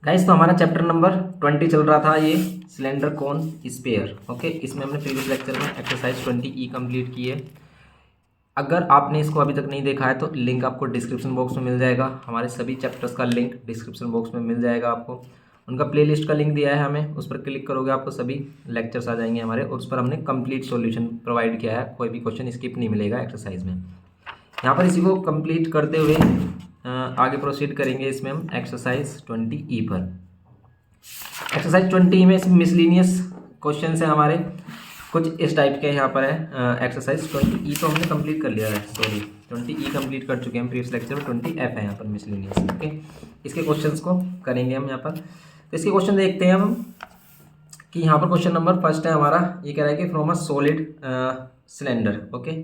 Guys तो हमारा chapter number 20 चल रहा था, ये सिलेंडर कौन स्पेयर। ओके, इसमें हमने प्रीवियस लेक्चर में एक्सरसाइज 20E कंप्लीट की है। अगर आपने इसको अभी तक नहीं देखा है तो लिंक आपको डिस्क्रिप्शन बॉक्स में मिल जाएगा। हमारे सभी चैप्टर्स का लिंक डिस्क्रिप्शन बॉक्स में मिल जाएगा आपको। उनका प्लेलिस्ट का लिंक दिया है हमें, उस पर क्लिक करोगे आपको सभी लेक्चर्स आ जाएंगे हमारे, और उस पर हमने कंप्लीट सॉल्यूशन प्रोवाइड किया है। कोई भी क्वेश्चन स्किप नहीं मिलेगा एक्सरसाइज में। यहाँ पर इसी को कंप्लीट करते हुए आगे प्रोसीड करेंगे। इसमें हम एक्सरसाइज 20E पर। एक्सरसाइज 20 में मिसलिनियस क्वेश्चन है हमारे, कुछ इस टाइप के यहाँ पर है। एक्सरसाइज 20E तो हमने कंप्लीट कर लिया है, सॉरी 20E कंप्लीट कर चुके हैं प्रीवियस लेक्चर में। 20F है यहाँ पर मिसलिनियस। ओके, इसके क्वेश्चंस को करेंगे हम यहाँ पर। तो इसके क्वेश्चन देखते हैं हम कि यहाँ पर क्वेश्चन नंबर फर्स्ट है हमारा। ये कह रहा है कि from a solid cylinder, okay,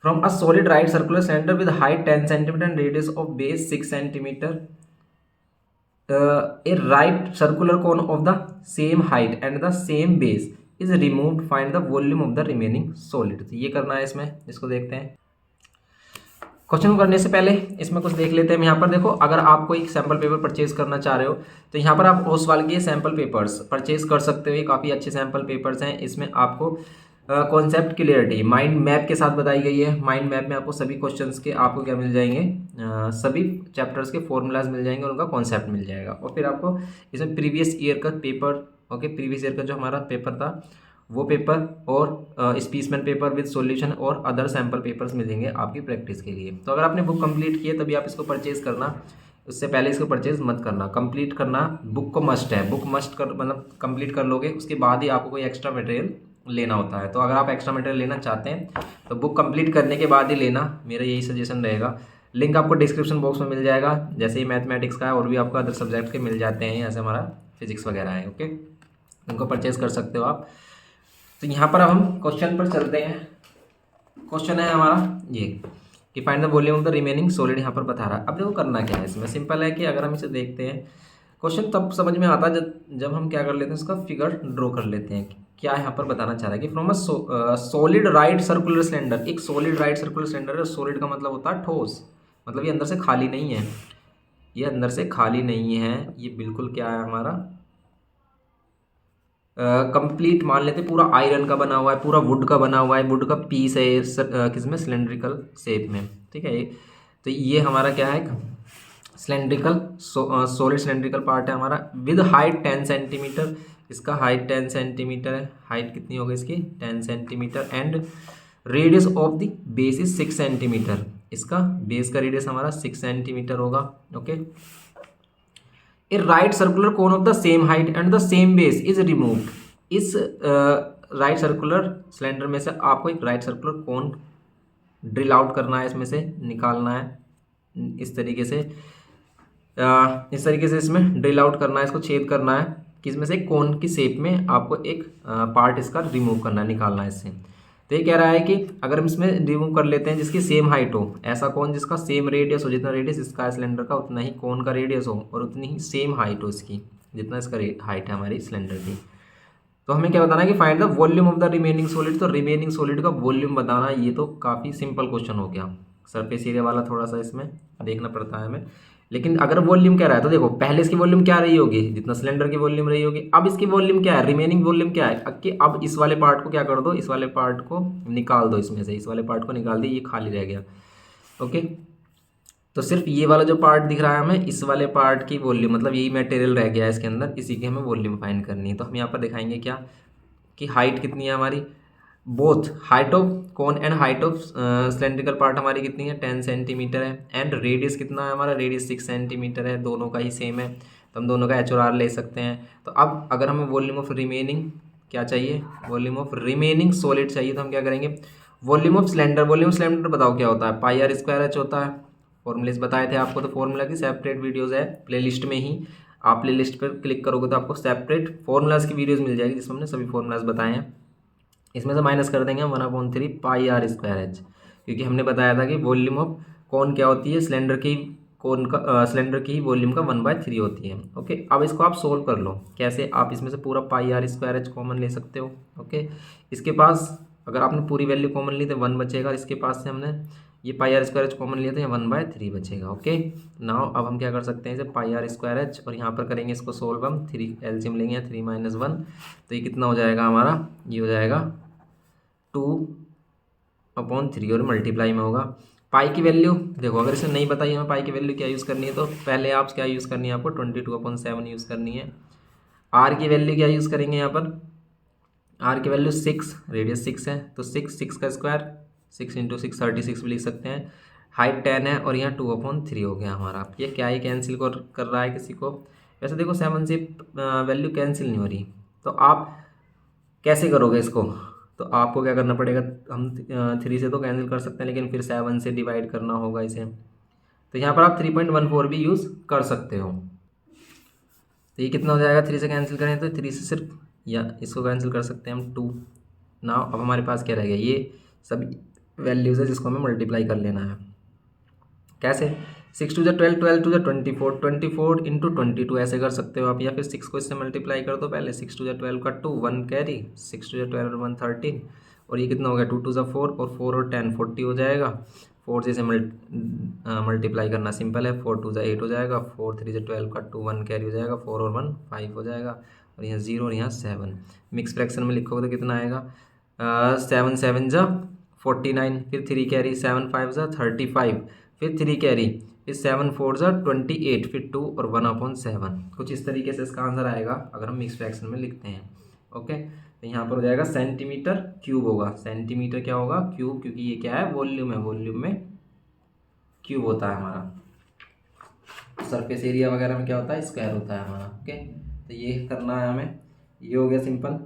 from a solid right circular cylinder with height 10 centimetre and radius of base 6 centimetre, a right circular cone of the same height and the same base is removed, find the volume of the remaining solid। तो ये करना है इसमें, इसको देखते हैं। Question करने से पहले इसमें कुछ देख लेते हैं। यहाँ पर देखो, अगर आप कोई सैम्पल पेपर परचेज करना चाह रहे हो तो यहाँ पर आप ओसवाल के सैम्पल पेपर्स परचेज कर सकते हो। ये काफ़ी अच्छे सैम्पल पेपर्स हैं। इसमें आपको कॉन्सेप्ट क्लियरिटी माइंड मैप के साथ बताई गई है। माइंड मैप में आपको सभी क्वेश्चंस के आपको क्या मिल जाएंगे, सभी चैप्टर्स के फॉर्मूलाज मिल जाएंगे और उनका कॉन्सेप्ट मिल जाएगा। और फिर आपको इसमें प्रीवियस ईयर का पेपर, ओके, प्रीवियस ईयर का जो हमारा पेपर था वो पेपर और स्पीसमैन पेपर विद सॉल्यूशन और अदर सैम्पल पेपर्स मिलेंगे आपकी प्रैक्टिस के लिए। तो अगर आपने बुक कंप्लीट की है तभी आप इसको परचेज करना, उससे पहले इसको परचेज मत करना। कंप्लीट करना बुक को मस्ट है, बुक मस्ट कर मतलब कंप्लीट कर लोगे, उसके बाद ही आपको कोई एक्स्ट्रा मटेरियल लेना होता है। तो अगर आप एक्स्ट्रा मटेरियल लेना चाहते हैं तो बुक कंप्लीट करने के बाद ही लेना, मेरा यही सजेशन रहेगा। लिंक आपको डिस्क्रिप्शन बॉक्स में मिल जाएगा, जैसे ही मैथमेटिक्स का है और भी आपको अदर सब्जेक्ट के मिल जाते हैं, जैसे हमारा फिजिक्स वगैरह है। ओके, उनको परचेज कर सकते हो आप। तो यहाँ पर अब हम क्वेश्चन पर चलते हैं। क्वेश्चन है हमारा ये कि find the volume of the remaining solid, यहाँ पर बता रहा है। अब देखो करना क्या है इसमें, सिंपल है कि अगर हम इसे देखते हैं क्वेश्चन तब समझ में आता है जब हम क्या कर लेते हैं, उसका फिगर ड्रॉ कर लेते हैं। क्या यहाँ पर बताना चाह रहा है कि from a solid right circular cylinder, एक सॉलिड राइट सर्कुलर सिलेंडर है। सॉलिड का मतलब होता है ठोस, मतलब ये अंदर से खाली नहीं है, ये अंदर से खाली नहीं है, ये बिल्कुल क्या है हमारा कंप्लीट मान लेते, पूरा आयरन का बना हुआ है, पूरा वुड का बना हुआ है, वुड का पीस है ये किसमें, सिलेंड्रिकल शेप में। ठीक है, तो ये हमारा क्या है, सिलेंड्रिकल सॉलिड सिलेंड्रिकल पार्ट है हमारा, विद हाइट 10 सेंटीमीटर। इसका हाइट 10 सेंटीमीटर है। हाइट कितनी होगी इसकी, 10 centimetre. And radius of the base is 6 centimetre. इसका बेस का रेडियस हमारा 6 सेंटीमीटर होगा। Okay, A right circular cone of the same height and the same base is removed. इस राइट सर्कुलर सिलेंडर में से आपको एक right circular cone drill out करना है, इसमें से निकालना है इस तरीके से। इस तरीके से इसमें ड्रिल आउट करना है, इसको छेद करना है, किसमें से कोन की शेप में आपको एक पार्ट इसका रिमूव करना है, निकालना है इससे। तो ये कह रहा है कि अगर हम इसमें रिमूव कर लेते हैं जिसकी सेम हाइट हो, ऐसा कौन जिसका सेम रेडियस हो, जितना रेडियस इसका है सिलेंडर का उतना ही कोन का रेडियस हो और उतनी ही सेम हाइट हो इसकी, जितना इसका हाइट है हमारी सिलेंडर की। तो हमें क्या बताना है कि find the volume of the remaining solid. तो रिमेनिंग सॉलिड का वॉल्यूम बताना, ये तो काफ़ी सिंपल क्वेश्चन हो गया। सरफेस एरिया वाला थोड़ा सा इसमें देखना पड़ता है हमें, लेकिन अगर वॉल्यूम क्या रहा है तो देखो पहले इसकी वॉल्यूम क्या रही होगी, जितना सिलेंडर की वॉल्यूम रही होगी। अब इसकी वॉल्यूम क्या है, रिमेनिंग वॉल्यूम क्या है कि अब इस वाले पार्ट को क्या कर दो, इस वाले पार्ट को निकाल दो, इसमें से इस वाले पार्ट को निकाल दिया, ये खाली रह गया। ओके, तो सिर्फ ये वाला जो पार्ट दिख रहा है हमें, इस वाले पार्ट की वॉल्यूम, मतलब यही मटेरियल रह गया है इसके अंदर, इसी की हमें वॉल्यूम फाइंड करनी है। तो हम यहाँ पर दिखाएंगे क्या कि हाइट कितनी है हमारी, both height of cone and height of cylindrical part हमारी कितनी है, 10 सेंटीमीटर है। एंड रेडियस कितना है हमारा, रेडियस 6 सेंटीमीटर है, दोनों का ही सेम है, तो हम दोनों का एच और आर ले सकते हैं। तो अब अगर हमें वॉल्यूम ऑफ रिमेनिंग क्या चाहिए, वॉल्यूम ऑफ रिमेनिंग सॉलिड चाहिए, तो हम क्या करेंगे, volume of cylinder, volume cylinder बताओ क्या होता है, पाई आर स्क्वायर एच होता है। फॉर्मूलेस बताए थे आपको, तो फॉर्मूला की सेपरेट वीडियोज़ है प्लेलिस्ट में ही, आप प्लेलिस्ट पर क्लिक करोगे तो आपको सेपरेट फॉर्मूलाज की वीडियोज़ मिल जाएगी जिसमें हमने सभी फॉर्मूलाज बताए हैं। इसमें से माइनस कर देंगे हम 1/3 पाई आर स्क्वायर एच, क्योंकि हमने बताया था कि वॉल्यूम ऑफ कौन क्या होती है, सिलेंडर की कौन का सिलेंडर की वॉल्यूम का 1/3 होती है। ओके, अब इसको आप सोल्व कर लो कैसे, आप इसमें से पूरा पाई आर स्क्वायर एच कॉमन ले सकते हो। ओके, इसके पास अगर आपने पूरी वैल्यू कॉमन ली तो 1 बचेगा, इसके पास से हमने ये पाई आर स्क्वायर एच कॉमन लिया तो यहाँ 1/3 बचेगा। ओके, नाउ अब हम क्या कर सकते हैं इसे पाई आर स्क्वायर एच, और यहाँ पर करेंगे इसको सोल्व हम, 3 एलसीएम लेंगे 3 - 1, तो ये कितना हो जाएगा हमारा, ये हो जाएगा 2/3 और मल्टीप्लाई में होगा। पाई की वैल्यू देखो, अगर इसे नहीं बताई हमें पाई की वैल्यू क्या यूज़ करनी है, तो पहले आप क्या यूज़ करनी है, आपको 22/7 यूज़ करनी है। आर की वैल्यू क्या यूज़ करेंगे यहाँ पर, आर की वैल्यू 6, रेडियस 6 है तो 6 का स्क्वायर, 6 × 6 36 भी लिख सकते हैं। हाइट 10 है और यहाँ 2/3 हो गया हमारा। ये क्या ही कैंसिल कर रहा है किसी को, वैसे देखो 7 से वैल्यू कैंसिल नहीं हो रही, तो आप कैसे करोगे इसको, तो आपको क्या करना पड़ेगा, हम 3 से तो कैंसिल कर सकते हैं, लेकिन फिर 7 से डिवाइड करना होगा इसे, तो यहाँ पर आप 3.14 भी यूज़ कर सकते हो। तो ये कितना हो जाएगा, 3 से कैंसिल करें तो 3 से सिर्फ, या इसको कैंसिल कर सकते हैं हम 2। ना अब हमारे पास क्या रह गया, ये सभी वैल्यूज़ है जिसको हमें मल्टीप्लाई कर लेना है। कैसे, 6 × 12, 12 × 24, 24 × 22 ऐसे कर सकते हो आप, या फिर 6 को इससे मल्टीप्लाई कर दो पहले, 6 × 12 का 2, 1 कैरी, 6 × 12 1 13, और ये कितना हो गया 2 × 4, और 4 और 10 40 हो जाएगा। 4 से इसे मल्टीप्लाई करना सिंपल है, 4 × 2 8 हो जाएगा, 4 × 3 = 12 का 2, 1 कैरी हो जाएगा, 4 और 1 5 हो जाएगा, और यहाँ 0 और यहाँ 7। मिक्स फ्रैक्शन में लिखोगे तो कितना आएगा, 7 7 × 49, फिर 3 कैरी, 7 5 × 35, फिर 3 कैरी, फिर 7 4 × 28, फिर 2 और 1/7। कुछ इस तरीके से इसका आंसर आएगा अगर हम मिक्स फ्रैक्शन में लिखते हैं। ओके, तो यहाँ पर हो जाएगा सेंटीमीटर क्यूब होगा, सेंटीमीटर क्या होगा, क्यूब, क्योंकि ये क्या है, वॉल्यूम है, वॉल्यूम में क्यूब होता है हमारा। सरफेस एरिया वगैरह में क्या होता है, स्क्वायर होता है हमारा। ओके, तो ये करना है हमें, ये हो गया सिंपल।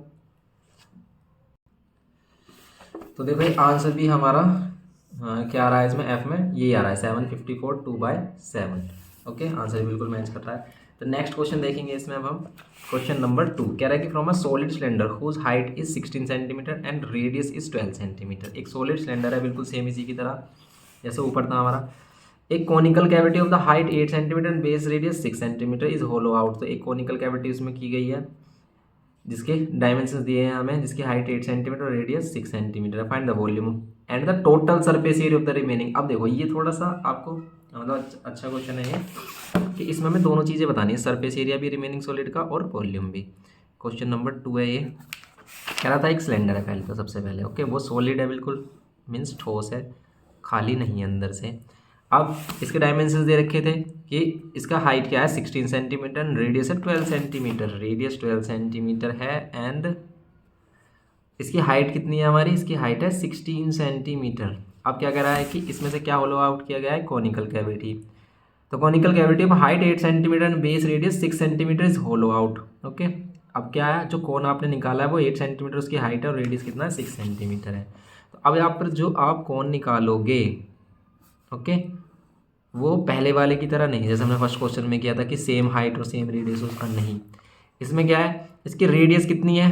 तो देखो ये आंसर भी हमारा क्या आ रहा है इसमें, एफ में ये आ रहा है 754 2/7। ओके, आंसर बिल्कुल मैच कर रहा है। तो नेक्स्ट क्वेश्चन देखेंगे इसमें अब हम, क्वेश्चन नंबर 2 कह रहा है कि from a solid cylinder whose height is 16 centimetre and radius is 12 centimetre. एक सॉलिड सिलेंडर है बिल्कुल सेम इसी की तरह जैसे ऊपर था हमारा। एक conical cavity of the height 8 centimetre and base radius 6 centimetre is hollow out. तो एक कॉनिकल कैविटी उसमें की गई है जिसके डायमेंशंस दिए हैं हमें, जिसकी हाइट 8 सेंटीमीटर और रेडियस 6 सेंटीमीटर है। Find the volume and the total surface area of the remaining. अब देखो ये थोड़ा सा आपको मतलब अच्छा क्वेश्चन है ये, कि इसमें हमें दोनों चीज़ें बतानी है, सरफेस एरिया भी रिमेनिंग सॉलिड का और वॉल्यूम भी। क्वेश्चन नंबर 2 है ये, कह रहा था एक सिलेंडर है पहले तो, सबसे पहले ओके, वो सॉलिड है बिल्कुल, मीन्स ठोस है, खाली नहीं है अंदर से। अब इसके डायमेंशंस दे रखे थे कि इसका हाइट क्या है 16 सेंटीमीटर एंड रेडियस है 12 सेंटीमीटर, रेडियस 12 सेंटीमीटर है एंड इसकी हाइट कितनी है हमारी, इसकी हाइट है 16 सेंटीमीटर। अब क्या कह रहा है कि इसमें से क्या होलो आउट किया गया है, कॉनिकल कैविटी। तो conical cavity of height 8 centimetre and base radius 6 centimetre is hollow out. Okay, अब क्या है, जो कोन आपने निकाला है वो 8 सेंटीमीटर उसकी हाइट है और रेडियस कितना है 6 सेंटीमीटर है। तो अब यहाँ पर जो आप कोन निकालोगे ओके, वो पहले वाले की तरह नहीं, जैसे हमने फर्स्ट क्वेश्चन में किया था कि सेम हाइट और सेम रेडियस उसका, नहीं। इसमें क्या है, इसकी रेडियस कितनी है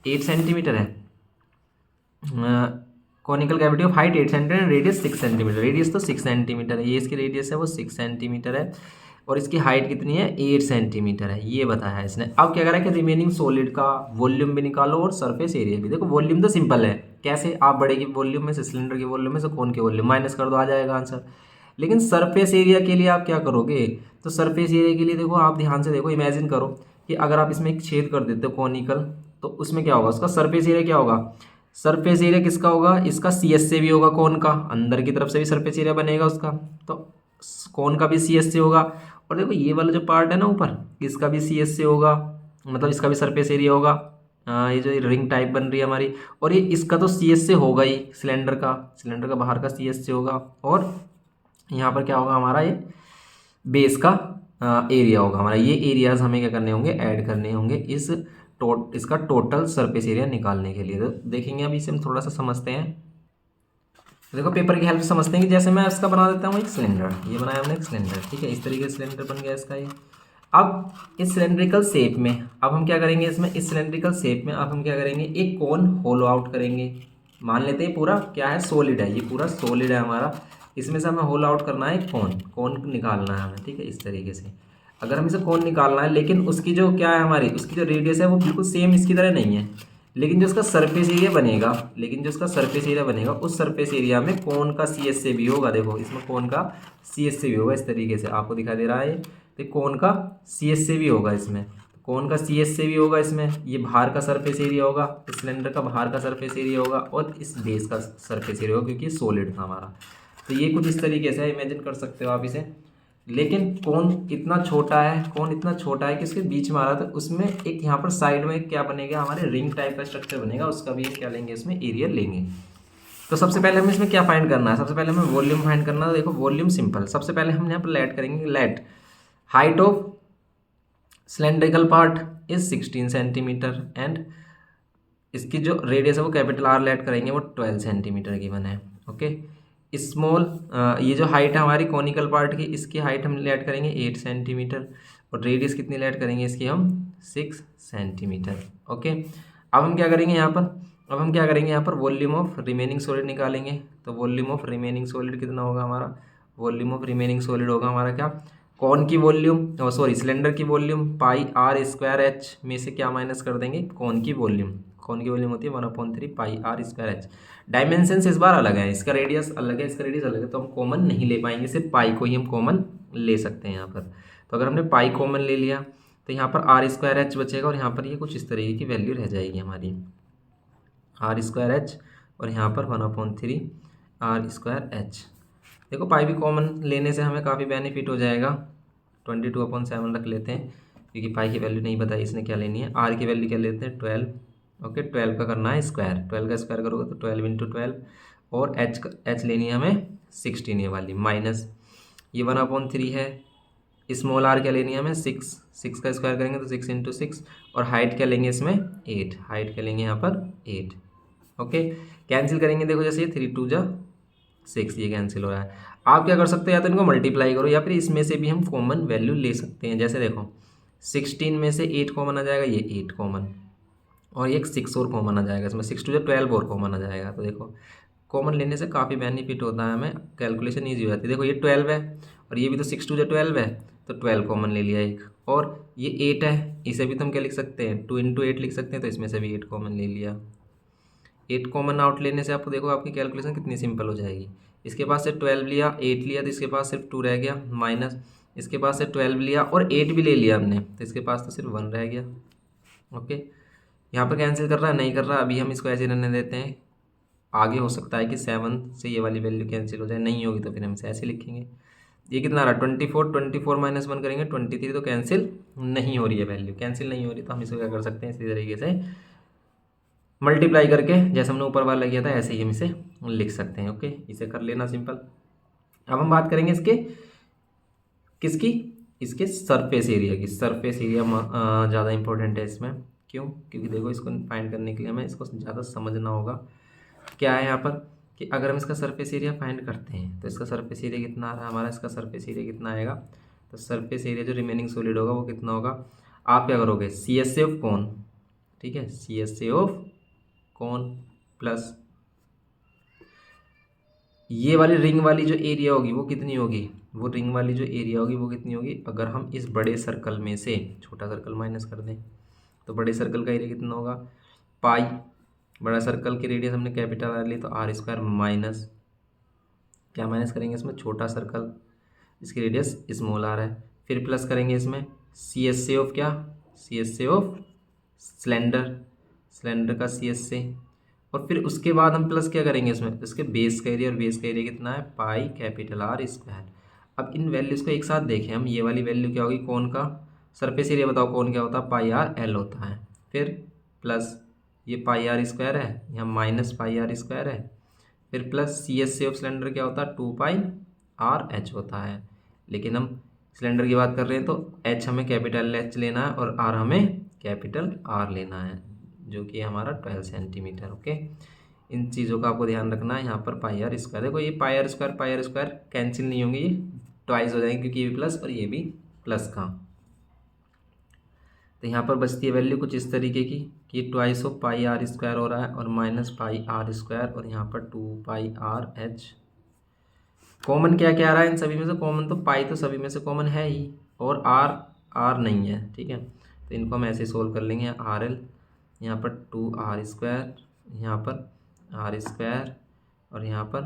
8 सेंटीमीटर है, conical cavity of height 8 centimetre radius 6 centimetre, radius तो 6 सेंटीमीटर है, ये इसकी रेडियस है वो 6 सेंटीमीटर है, और इसकी हाइट कितनी है 8 सेंटीमीटर है, ये बताया है इसने। अब क्या करा है कि रिमेनिंग सॉलिड का वॉल्यूम भी निकालो और सरफेस एरिया भी। देखो वॉल्यूम तो सिंपल है, कैसे, आप बड़े की वॉल्यूम में से, सिलेंडर के वॉल्यूम में से कोन के वॉल्यूम माइनस कर दो, आ जाएगा आंसर। लेकिन सरफेस एरिया के लिए आप क्या करोगे, तो सरफेस एरिया के लिए देखो आप ध्यान से देखो, इमेजिन करो कि अगर आप इसमें एक छेद कर देते हो कॉनिकल, तो उसमें क्या होगा, उसका सरफेस एरिया क्या होगा, सरफेस एरिया किसका होगा, इसका सी एस से भी होगा, कोन का अंदर की तरफ से भी सरफेस एरिया बनेगा उसका, तो कोन का भी सी एस से होगा। और देखो ये वाला जो पार्ट है ना ऊपर, इसका भी सी एस से होगा, मतलब इसका भी सरफेस एरिया होगा। ये जो रिंग टाइप बन रही है हमारी, और ये इसका तो सी एस से होगा ही, सिलेंडर का बाहर का सी एस से होगा, और यहाँ पर क्या होगा हमारा, ये बेस का एरिया होगा हमारा। ये एरियाज हमें क्या करने होंगे, ऐड करने होंगे इसका टोटल सरफेस एरिया निकालने के लिए। तो देखेंगे अभी इसे हम थोड़ा सा समझते हैं। देखो पेपर की हेल्प से समझते हैं कि जैसे मैं इसका बना देता हूँ एक सिलेंडर, ये बनाया हमने एक सिलेंडर, ठीक है, इस तरीके से सिलेंडर बन गया इसका ये। अब इस सिलेंड्रिकल शेप में अब हम क्या करेंगे, इसमें इस सिलेंड्रिकल शेप में अब हम क्या करेंगे, एक कोन होलो आउट करेंगे। मान लेते हैं पूरा क्या है, सॉलिड है, ये पूरा सॉलिड है हमारा, इसमें से हमें होल आउट करना है, कोन निकालना है हमें, ठीक है, इस तरीके से। अगर हम इसे कोन निकालना है, लेकिन उसकी जो क्या है हमारी, उसकी जो रेडियस है वो बिल्कुल सेम इसकी तरह नहीं है, लेकिन जो इसका सरफेस एरिया बनेगा, उस सरफेस एरिया में कोन का सी एस से भी होगा। देखो इसमें कोन का सी एस से भी होगा, इस तरीके से आपको दिखाई दे रहा है। तो कोन का सी एस से भी होगा इसमें, कोन का सी एस से भी होगा इसमें। ये बाहर का सरफेस एरिया होगा, इस सिलेंडर का बाहर का सरफेस एरिया होगा, और इस बेस का सरफेस एरिया होगा, क्योंकि ये सॉलिड था हमारा। तो ये कुछ इस तरीके से इमेजिन कर सकते हो आप इसे। लेकिन कोन इतना छोटा है कि उसके बीच में आ रहा था, उसमें एक यहाँ पर साइड में क्या बनेगा, हमारे रिंग टाइप का स्ट्रक्चर बनेगा, उसका भी क्या लेंगे, इसमें एरिया लेंगे। तो सबसे पहले हमें इसमें क्या फाइंड करना है, सबसे पहले हमें वॉल्यूम फाइंड करना है। देखो वॉल्यूम सिंपल, सबसे पहले हम यहाँ पर लेट करेंगे, let height of cylindrical part is 16 centimetre and इसकी जो रेडियस है वो कैपिटल आर लेट करेंगे, वो 12 सेंटीमीटर गिवन है। ओके, स्मॉल ये जो हाइट है हमारी कॉनिकल पार्ट की, इसकी हाइट हम लेट करेंगे 8 सेंटीमीटर, और रेडियस कितनी लेट करेंगे इसकी हम 6 सेंटीमीटर। ओके, अब हम क्या करेंगे यहाँ पर वॉल्यूम ऑफ रिमेनिंग सॉलिड निकालेंगे। तो वॉल्यूम ऑफ रिमेनिंग सॉलिड कितना होगा हमारा, वॉल्यूम ऑफ रिमेनिंग सॉलिड होगा हमारा क्या, कौन की वॉल्यूम, सिलेंडर की volume pi r square h में से क्या माइनस कर देंगे, कौन की वॉल्यूम होती है 1/3 पाई आर स्क्वायर एच। डायमेंशंस इस बार अलग है, इसका रेडियस अलग है, इसका रेडियस अलग है, तो हम कॉमन नहीं ले पाएंगे, सिर्फ पाई को ही हम कॉमन ले सकते हैं यहाँ पर। तो अगर हमने पाई कॉमन ले लिया तो यहाँ पर आर स्क्वायर एच बचेगा, और यहाँ पर ये कुछ इस तरीके की वैल्यू रह जाएगी हमारी, आर स्क्वायर एच, और यहाँ पर 1/3 आर स्क्वायर एच। देखो पाई भी कॉमन लेने से हमें काफ़ी बेनिफिट हो जाएगा। 22/7 रख लेते हैं, क्योंकि पाई की वैल्यू नहीं बताई इसने क्या लेनी है। आर की वैल्यू क्या लेते हैं 12। ओके, 12 का करना है स्क्वायर, 12 का स्क्वायर करोगे तो 12 × 12, और एच लेनी है हमें 16 ये वाली, माइनस ये 1/3 है। स्मॉल आर क्या लेनी है हमें 6 का स्क्वायर करेंगे तो 6 × 6, और हाइट क्या लेंगे इसमें 8, हाइट क्या लेंगे यहाँ पर 8। ओके, कैंसिल करेंगे, देखो जैसे ये 3 × 2 = 6, ये कैंसिल हो रहा है। आप क्या कर सकते हो, या तो इनको मल्टीप्लाई करो, या फिर इसमें से भी हम कॉमन वैल्यू ले सकते हैं। जैसे देखो 16 में से 8 कॉमन आ जाएगा, ये 8 कॉमन, और एक 6 और कॉमन आ जाएगा, इसमें 6 × 2 = 12 और कॉमन आ जाएगा। तो देखो कॉमन लेने से काफ़ी बेनिफिट होता है, हमें कैलकुलेशन ईजी हो जाती है। देखो ये 12 है, और ये भी तो 6 × 2 = 12 है, तो 12 कॉमन ले लिया एक, और ये 8 है, इसे भी तो हम क्या लिख सकते हैं 2 × 8 लिख सकते हैं, तो इसमें से भी 8 कॉमन ले लिया। 8 कॉमन आउट लेने से आपको देखो आपकी कैलकुलेशन कितनी सिंपल हो जाएगी। इसके पास से 12 लिया, 8 लिया, तो इसके पास सिर्फ 2 रह गया, माइनस इसके पास से 12 लिया और 8 भी ले लिया हमने, तो इसके पास तो सिर्फ 1 रह गया। ओके, यहाँ पर कैंसिल कर रहा है, नहीं कर रहा, अभी हम इसको ऐसे रहने देते हैं। आगे हो सकता है कि 7 से ये वाली वैल्यू कैंसिल हो जाए, नहीं होगी तो फिर हम इसे ऐसे लिखेंगे। ये कितना रहा 24 माइनस 1 करेंगे 23, तो कैंसिल नहीं हो रही है वैल्यू, कैंसिल नहीं हो रही, तो हम इसको क्या कर सकते हैं, इसी तरीके से मल्टीप्लाई करके जैसे हमने ऊपर वाला किया था ऐसे ही हम इसे लिख सकते हैं। ओके, इसे कर लेना सिंपल। अब हम बात करेंगे किसकी, इसके सरफेस एरिया की। सरफेस एरिया ज़्यादा इंपॉर्टेंट है इसमें, क्यों, क्योंकि देखो इसको फाइंड करने के लिए हमें इसको ज़्यादा समझना होगा। क्या है यहाँ पर कि अगर हम इसका सरफेस एरिया फाइंड करते हैं तो इसका सरफेस एरिया कितना आ रहा है हमारा, इसका सरफेस एरिया कितना आएगा, तो सरफेस एरिया जो रिमेनिंग सॉलिड होगा वो कितना होगा, आप क्या करोगे सी एस ऑफ कौन, ठीक है, सी एस ऑफ कौन प्लस ये वाली रिंग वाली जो एरिया होगी वो कितनी होगी, वो रिंग वाली जो एरिया होगी वो कितनी होगी, अगर हम इस बड़े सर्कल में से छोटा सर्कल माइनस कर दें तो बड़े सर्कल का एरिया कितना होगा पाई, बड़ा सर्कल की रेडियस हमने कैपिटल आर ली तो आर स्क्वायर, माइनस क्या माइनस करेंगे इसमें छोटा सर्कल इसकी रेडियस स्मॉल आर है, फिर प्लस करेंगे इसमें सी एस से ऑफ क्या, सी एस से ऑफ सिलेंडर का सी एस से, और फिर उसके बाद हम प्लस क्या करेंगे इसमें, इसके बेस का एरिया, और बेस का एरिया कितना है पाई कैपिटल आर स्क्वायर। अब इन वैल्यूज़ को एक साथ देखें हम, ये वाली वैल्यू क्या होगी कौन का सरफेस एरिया बताओ कौन क्या होता है पाई आर एल होता है, फिर प्लस ये पाई आर स्क्वायर है, यहाँ माइनस पाई आर स्क्वायर है, फिर plus C S C of cylinder क्या होता है 2 पाई आर एच होता है। लेकिन हम सिलेंडर की बात कर रहे हैं तो एच हमें कैपिटल एच लेना है और आर हमें कैपिटल आर लेना है, जो कि हमारा 12 सेंटीमीटर। ओके, इन चीज़ों का आपको ध्यान रखना है। यहाँ पर पाई आर स्क्वायर, देखो ये पाई आर स्क्वायर कैंसिल नहीं होंगे, ये ट्वाइस हो जाएंगे क्योंकि ये भी प्लस और ये भी प्लस का। तो यहाँ पर बचती है वैल्यू कुछ इस तरीके की कि twice of pi r square हो रहा है और माइनस पाई आर स्क्वायर, और यहाँ पर 2 पाई आर एच। कॉमन क्या क्या आ रहा है इन सभी में से, कॉमन तो पाई तो सभी में से कॉमन है ही, और आर नहीं है, ठीक है, तो इनको हम ऐसे सोल्व कर लेंगे। आर एल यहाँ पर 2r², यहाँ पर r², और यहाँ पर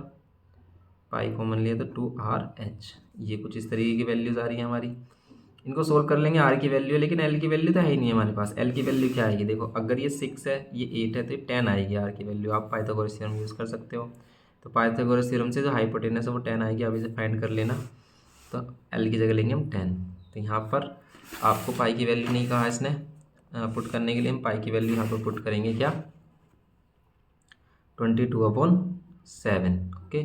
पाई कॉमन लिया तो 2RH। ये कुछ इस तरीके की वैल्यूज़ आ रही है हमारी। इनको सोल्व कर लेंगे। आर की वैल्यू है लेकिन एल की वैल्यू तो है ही नहीं हमारे पास। एल की वैल्यू क्या आएगी देखो, अगर ये 6 है, ये 8 है, तो ये 10 आएगी आर की वैल्यू। आप पाइथागोरस थ्योरम यूज़ कर सकते हो। तो पाइथागोरस थ्योरम से जो हाइपोटेनस है वो 10 आएगी, आप इसे फाइंड कर लेना। तो एल की जगह लेंगे हम 10। तो यहाँ पर आपको पाई की वैल्यू नहीं कहा इसने पुट करने के लिए, हम पाई की वैल्यू यहाँ पर पुट करेंगे क्या, 22/7। ओके,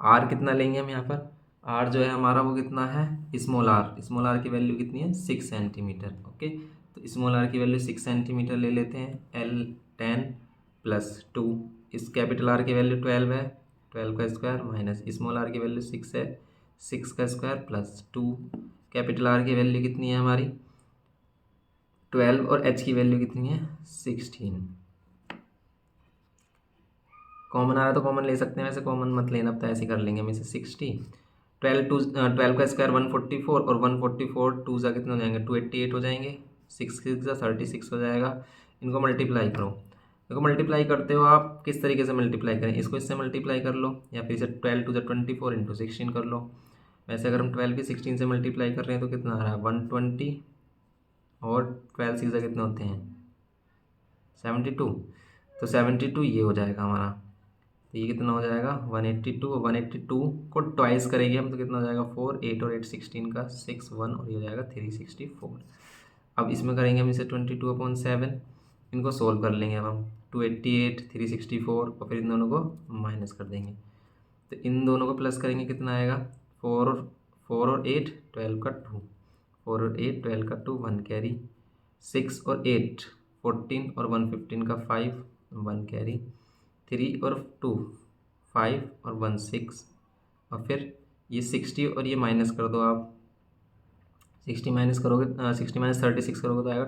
आर कितना लेंगे हम यहाँ पर, आर जो है हमारा वो कितना है, स्मॉल आर की वैल्यू कितनी है, 6 सेंटीमीटर। ओके, तो स्मॉल आर की वैल्यू 6 सेंटीमीटर ले लेते हैं। एल 10 + 2, इस कैपिटल आर की वैल्यू 12 है, 12 का स्क्वायर माइनस स्मॉल आर की वैल्यू 6 है, 6 का स्क्वायर +2, कैपिटल आर की वैल्यू कितनी है हमारी 12, और एच की वैल्यू कितनी है 16। कॉमन आ रहा है तो कॉमन ले सकते हैं, वैसे कॉमन मत लेना, अब तो ऐसे कर लेंगे हम इसे 60। 12 का स्क्वायर 144, और 144 2 जा कितने हो जाएंगे 288 हो जाएंगे, 6 जा 36 हो जाएगा। इनको मल्टीप्लाई करो। देखो मल्टीप्लाई करते हो आप किस तरीके से मल्टीप्लाई करें, इसको इससे मल्टीप्लाई कर लो, या फिर इसे 12 2 जा 24 × 16 कर लो। वैसे अगर हम 12 की 16 से मल्टीप्लाई कर रहे हैं तो कितना आ रहा है 120, और 12 6 जा कितने होते हैं 72, तो 72 ये हो जाएगा हमारा। तो ये कितना हो जाएगा 182, और 182 को ट्वाइस करेंगे हम तो कितना हो जाएगा 4, 8 और 8 16 का 6 1, और ये हो जाएगा 364। अब इसमें करेंगे हम इसे 22/7, इनको सोल्व कर लेंगे अब हम 288 364, और फिर इन दोनों को माइनस कर देंगे। तो इन दोनों को प्लस करेंगे कितना आएगा 4 और 8 12 का 2, 4 और 8 12 का 2 1 कैरी, 6 और 8 14, और 115 का 5 1 कैरी, 3 और 2 5, और 1 6, और फिर ये 60 और ये माइनस कर दो आप, 60 माइनस करोगे 60 माइनस 36 करोगे तो आएगा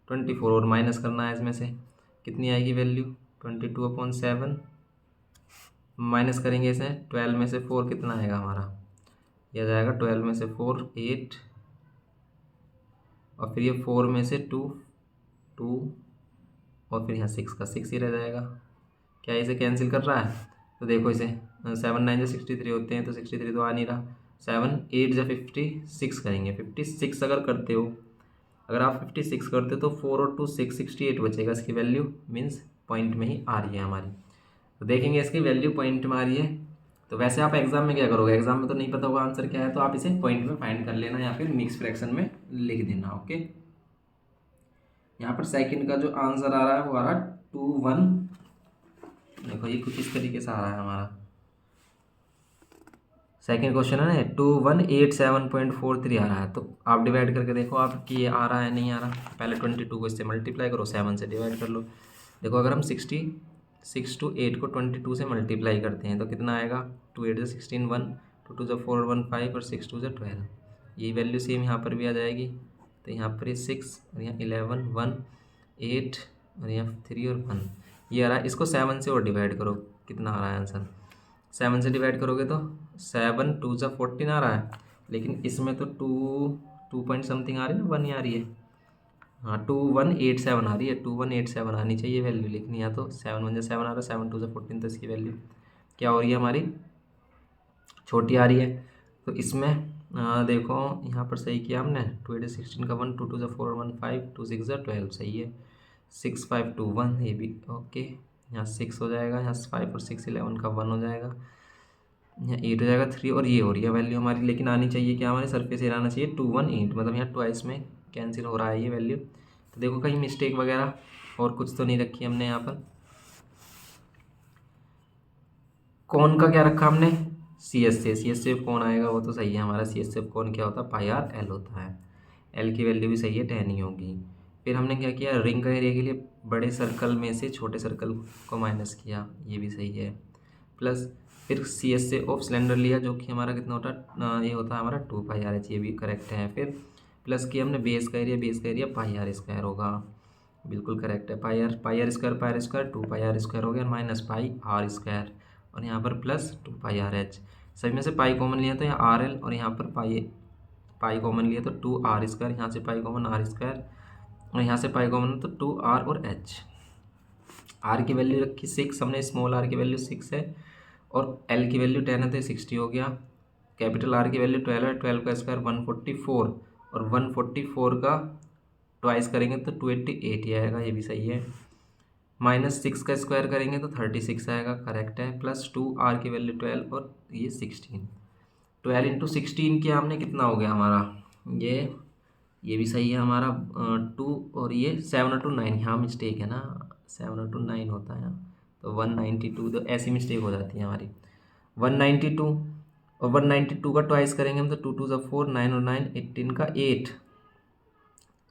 24 और माइनस करना है इसमें से, कितनी आएगी वैल्यू 22/7, माइनस करेंगे इसे 12 में से 4 कितना आएगा हमारा, यह जाएगा 12 में से 4 8, और फिर ये 4 में से 2 2, और फिर यहाँ 6 का 6 ही रह जाएगा। क्या इसे कैंसिल कर रहा है, तो देखो इसे 7 9 जो 63 होते हैं, तो 63 तो आ नहीं रहा, 7 8 जो 56 करेंगे, 56 अगर करते हो, अगर आप 56 करते हो तो 4 और 2 6 68 बचेगा, इसकी वैल्यू मीन्स पॉइंट में ही आ रही है हमारी। तो देखेंगे इसकी वैल्यू पॉइंट में आ रही है। तो वैसे आप एग्जाम में क्या करोगे, एग्जाम में तो नहीं पता होगा आंसर क्या है, तो आप इसे पॉइंट में फाइंड कर लेना या फिर मिक्स फ्रैक्शन में लिख देना। ओके, यहाँ पर सेकंड का जो आंसर आ रहा है वो आ रहा है 2 1, देखो ये कुछ इस तरीके से आ रहा है हमारा सेकंड क्वेश्चन है ना 2187.43 आ रहा है। तो आप डिवाइड करके देखो आप कि ये आ रहा है नहीं आ रहा। पहले 22 को इससे मल्टीप्लाई करो, 7 से डिवाइड कर लो। देखो अगर हम 66 to 8 को 22 से मल्टीप्लाई करते हैं तो कितना आएगा 2 8 से 16 1, 2 2 से 4 1 5, और 6 2 से 12। ये वैल्यू सेम यहाँ पर भी आ जाएगी। तो यहाँ पर ये 6 और यहाँ 11 1 8, और यहाँ 3 और 1 ये आ रहा है। इसको 7 से और डिवाइड करो, कितना आ रहा है आंसर, 7 से डिवाइड करोगे तो 7 2 जा 14 आ रहा है, लेकिन इसमें तो 2 पॉइंट समथिंग आ रही है ना, 1 ही आ रही है। हाँ 2187 आ रही है, 2187 आनी चाहिए वैल्यू, लेकिन यहाँ तो 7 1 जा 7 आ रहा है, 7 2 जा 14, तो इसकी वैल्यू क्या हो रही है हमारी, छोटी आ रही है। तो इसमें देखो यहाँ पर सही किया हमने, 2 8 16 का 1, 2 2 जा 4 1 5, 2 6 जा 12 सही है, 6 5 2 1 ये भी ओके। यहाँ 6 हो जाएगा, यहाँ 5 और 6 11 का 1 हो जाएगा, यहाँ 8 हो जाएगा 3, और ये हो रही है वैल्यू हमारी, लेकिन आनी चाहिए क्या हमारे सरफेस एरिया आना चाहिए 218, मतलब यहाँ ट्वाइस में कैंसिल हो रहा है ये वैल्यू। तो देखो कहीं मिस्टेक वगैरह और कुछ तो नहीं रखी हमने यहाँ पर। कौन का क्या रखा हमने, सी एस एफ कौन आएगा वो तो सही है हमारा। सी एस एफ कौन क्या होता है, पाई आर एल होता है, एल की वैल्यू भी सही है 10 ही होगी। फिर हमने क्या किया, रिंग का एरिया के लिए बड़े सर्कल में से छोटे सर्कल को माइनस किया, ये भी सही है। प्लस फिर C S A of cylinder लिया जो कि हमारा कितना होता है, ये होता है हमारा 2 पाई आर एच, ये भी करेक्ट है। फिर प्लस किया हमने बेस का एरिया पाई आर स्क्वायर होगा, बिल्कुल करेक्ट है। Pi r square 2 pi r square हो गया, माइनस पाई आर स्क्वायर, और यहाँ पर प्लस 2 पाई आर एच। सभी में से पाई कॉमन लिया तो यहाँ आर एल, और यहाँ पर पाई कॉमन लिया तो 2 आर स्क्वायर, यहाँ से पाई कॉमन आर स्क्वायर, और यहाँ से पाई कॉमन तो 2r और h। r की वैल्यू रखी 6 हमने, स्मॉल r की वैल्यू 6 है और l की वैल्यू 10 है तो 60 हो गया। कैपिटल R की वैल्यू 12 है, 12 का स्क्वायर 144 और 144 का ट्वाइस करेंगे तो 288 ही आएगा, ये भी सही है। -6 का स्क्वायर करेंगे तो 36 आएगा, करेक्ट है। +2r की वैल्यू 12 और ये 16। 12 इंटू 16 किया हमने, कितना हो गया हमारा, ये भी सही है हमारा 2 और ये 7 और 2 9, यहाँ मिस्टेक है ना, 7 और 2 9 होता है तो 192, तो ऐसी मिस्टेक हो जाती है हमारी। 192 और 192 का ट्वाइस करेंगे हम तो 2 2 4, 9 और 9 18 का 8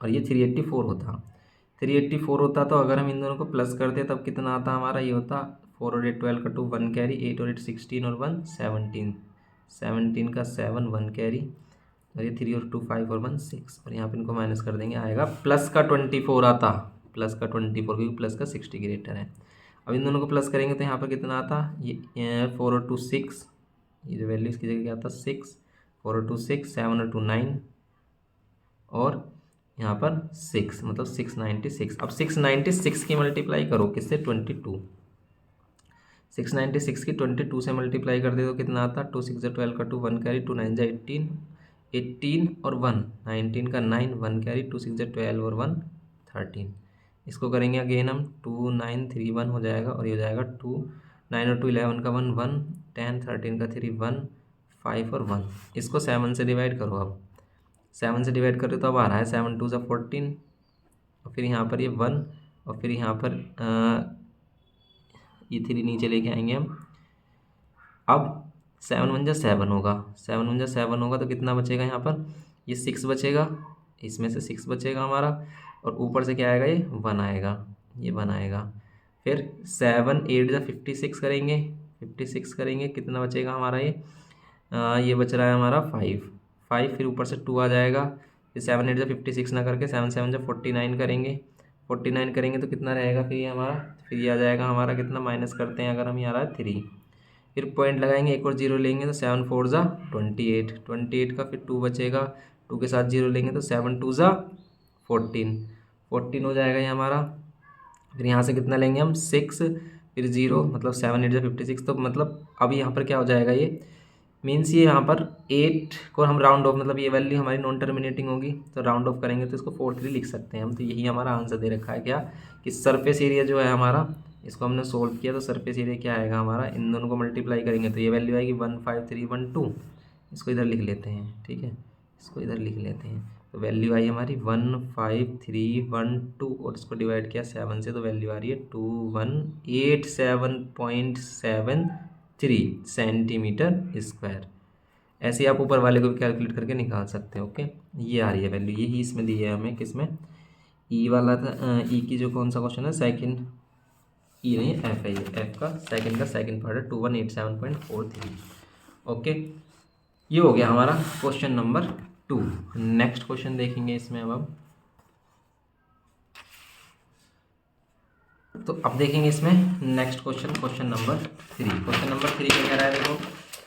और ये 384 होता। 384 होता तो अगर हम इन दोनों को प्लस करते तब कितना आता हमारा, ये होता 4 और 8 12 का 2 1 कैरी, 8 और 8 16 और 1 17, 17 का 7 1 कैरी और ये 3 और 2 5 और 1 6 और यहाँ पे इनको माइनस कर देंगे, आएगा प्लस का 24 आता, प्लस का 24 क्योंकि प्लस का 60 ग्रेटर है। अब इन दोनों को प्लस करेंगे तो यहाँ पर कितना आता, ये 4 और 2 6, ये जो वैल्यू इसकी जगह क्या आता 6, 4 और 2 6, 7 और 2 9 और यहाँ पर 6 मतलब 696। अब 696 की मल्टीप्लाई करो किससे, 22। 696 की 22 से मल्टीप्लाई कर दे तो कितना आता, 2 6 12 का 2 1 कैरी, 2 9 18, 18 और 1 19 का 9 1 कैरी, 2 6 12 और 1 13। इसको करेंगे अगेन हम, 2 9 3 1 हो जाएगा और ये हो जाएगा 2 9 और 2 11 का 1 1 10 13 का 3 1 5 और 1। इसको 7 से डिवाइड करो, अब 7 से डिवाइड करो तो अब आ रहा है 7 2 14 और फिर यहाँ पर ये 1 और फिर यहाँ पर ये 3 नीचे लेके आएंगे हम। अब 7 1 7 होगा, 7 1 7 होगा तो कितना बचेगा यहाँ पर, ये 6 बचेगा, इसमें से 6 बचेगा हमारा और ऊपर से क्या आएगा, ये 1 आएगा, ये 1 आएगा। फिर 7 8 56 करेंगे, 56 करेंगे कितना बचेगा हमारा, ये बच रहा है हमारा 5, फिर ऊपर से 2 आ जाएगा। फिर 7 8 56 ना करके 7 7 49 करेंगे, 49 करेंगे तो कितना रहेगा फिर ये हमारा, फिर ये आ जाएगा हमारा कितना, माइनस करते हैं अगर हम, ये आ रहा है 3। फिर पॉइंट लगाएंगे, एक और जीरो लेंगे तो 7 4 28, 28 का फिर 2 बचेगा, 2 के साथ जीरो लेंगे तो 7 2 14, 14 हो जाएगा ये हमारा। फिर यहाँ से कितना लेंगे हम, 6 फिर 0 मतलब 7 8 56, तो मतलब अब यहाँ पर क्या हो जाएगा, ये मीन्स ये यहाँ पर 8 को हम राउंड ऑफ, मतलब ये वैल्यू हमारी नॉन टर्मिनेटिंग होगी तो राउंड ऑफ करेंगे तो इसको 43 लिख सकते हैं हम। तो यही हमारा आंसर दे रखा है क्या, कि सरफेस एरिया जो है हमारा, इसको हमने सोल्व किया तो सरफेस एरिया क्या आएगा हमारा, इन दोनों को मल्टीप्लाई करेंगे तो ये वैल्यू आएगी 15312। इसको इधर लिख लेते हैं, ठीक है, इसको इधर लिख लेते हैं। तो वैल्यू आई हमारी 15312 और इसको डिवाइड किया 7 से तो वैल्यू आ रही है 2187.73 सेंटीमीटर स्क्वायर। ऐसे आप ऊपर वाले को भी कैलकुलेट करके निकाल सकते हैं। ओके, ये आ रही है वैल्यू, यही इसमें दी है हमें, किसमें, ई वाला था, ई की जो कौन सा क्वेश्चन है, सेकंड, ई नहीं एफ है, ये एफ का सेकंड पार्ट है 2187.43। ओके, ये हो गया हमारा क्वेश्चन नंबर 2। नेक्स्ट क्वेश्चन देखेंगे इसमें अब हम, तो अब देखेंगे इसमें next question, question number 3। Question number 3 क्या कह रहा है, देखो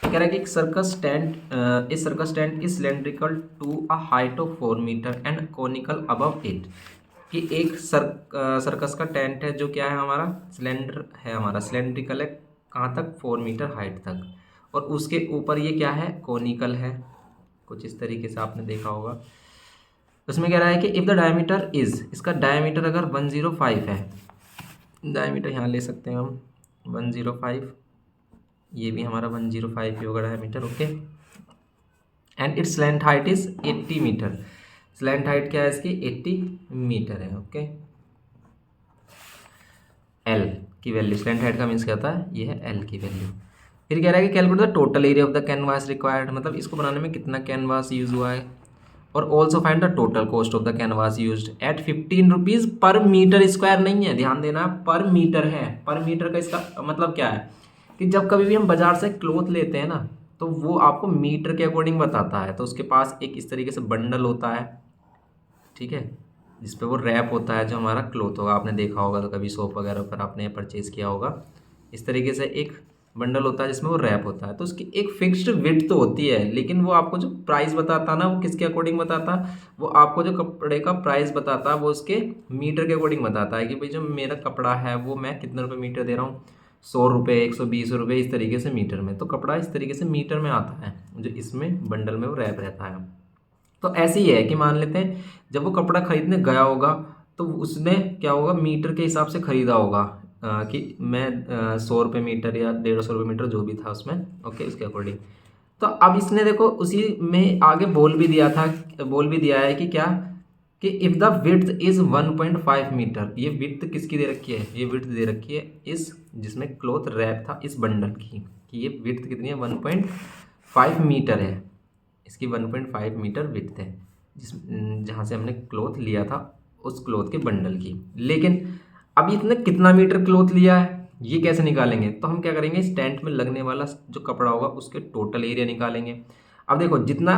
कह रहा है कि एक circus tent is cylindrical to a height of 4 metre and conical above it. कि एक सर्कस का टेंट है जो क्या है हमारा, सिलेंडर है हमारा, सिलेंड्रिकल है कहाँ तक, 4 मीटर हाइट तक, और उसके ऊपर ये क्या है, कोनिकल है, कुछ इस तरीके से आपने देखा होगा। उसमें कह रहा है कि इफ़ द डायमीटर इज, इसका डायमीटर अगर 105 है, डायमीटर यहाँ ले सकते हैं हम 105, ये भी हमारा 105 ही होगा diameter. Okay, and its length height is 80 metre, slant height क्या है इसकी, 80 मीटर है। ओके, एल की वैल्यू, स्लैंट हाइट का मीन्स क्या होता है, ये है एल की वैल्यू। फिर कह रहा है कि calculate the total area of the canvas required, मतलब इसको बनाने में कितना कैनवास यूज हुआ है, और also find the total cost of the canvas used eight 15 rupees पर मीटर स्क्वायर। नहीं है, ध्यान देना, पर मीटर है। पर मीटर का इसका मतलब क्या है कि जब कभी भी हम बाजार से क्लोथ लेते हैं ना, तो वो आपको मीटर के अकॉर्डिंग बताता है। तो उसके पास एक इस तरीके से बंडल होता है, ठीक है, जिसपे वो रैप होता है जो हमारा क्लोथ होगा, आपने देखा होगा तो कभी शॉप वगैरह पर आपने परचेज़ किया होगा। इस तरीके से एक बंडल होता है जिसमें वो रैप होता है, तो उसकी एक फिक्स्ड विड्थ तो होती है, लेकिन वो आपको जो प्राइस बताता है ना, वो किसके अकॉर्डिंग बताता है, वो आपको जो कपड़े का प्राइस बताता है वो उसके मीटर के अकॉर्डिंग बताता है कि भाई जो मेरा कपड़ा है वो मैं कितने रुपये मीटर दे रहा हूँ, 100 रुपये, 120 रुपये, इस तरीके से मीटर में। तो कपड़ा इस तरीके से मीटर में आता है जो इसमें बंडल में वो रैप रहता है। तो ऐसे ही है कि मान लेते हैं जब वो कपड़ा खरीदने गया होगा तो उसने क्या होगा, मीटर के हिसाब से खरीदा होगा, कि मैं 100 रुपये मीटर या 150 रुपये मीटर जो भी था उसमें, ओके, उसके अकॉर्डिंग। तो अब इसने देखो उसी में आगे बोल भी दिया है कि क्या, कि if the width is 1.5 metre, ये विड्थ किसकी दे रखी है, ये विड्थ दे रखी है इस जिसमें क्लॉथ रैप था इस बंडल की, कि ये विड्थ कितनी है, 1.5 मीटर है, इसकी 1.5 मीटर विड्थ है जिस जहाँ से हमने क्लॉथ लिया था उस क्लॉथ के बंडल की। लेकिन अब इसने कितना मीटर क्लॉथ लिया है ये कैसे निकालेंगे, तो हम क्या करेंगे, इस टेंट में लगने वाला जो कपड़ा होगा उसके टोटल एरिया निकालेंगे। अब देखो जितना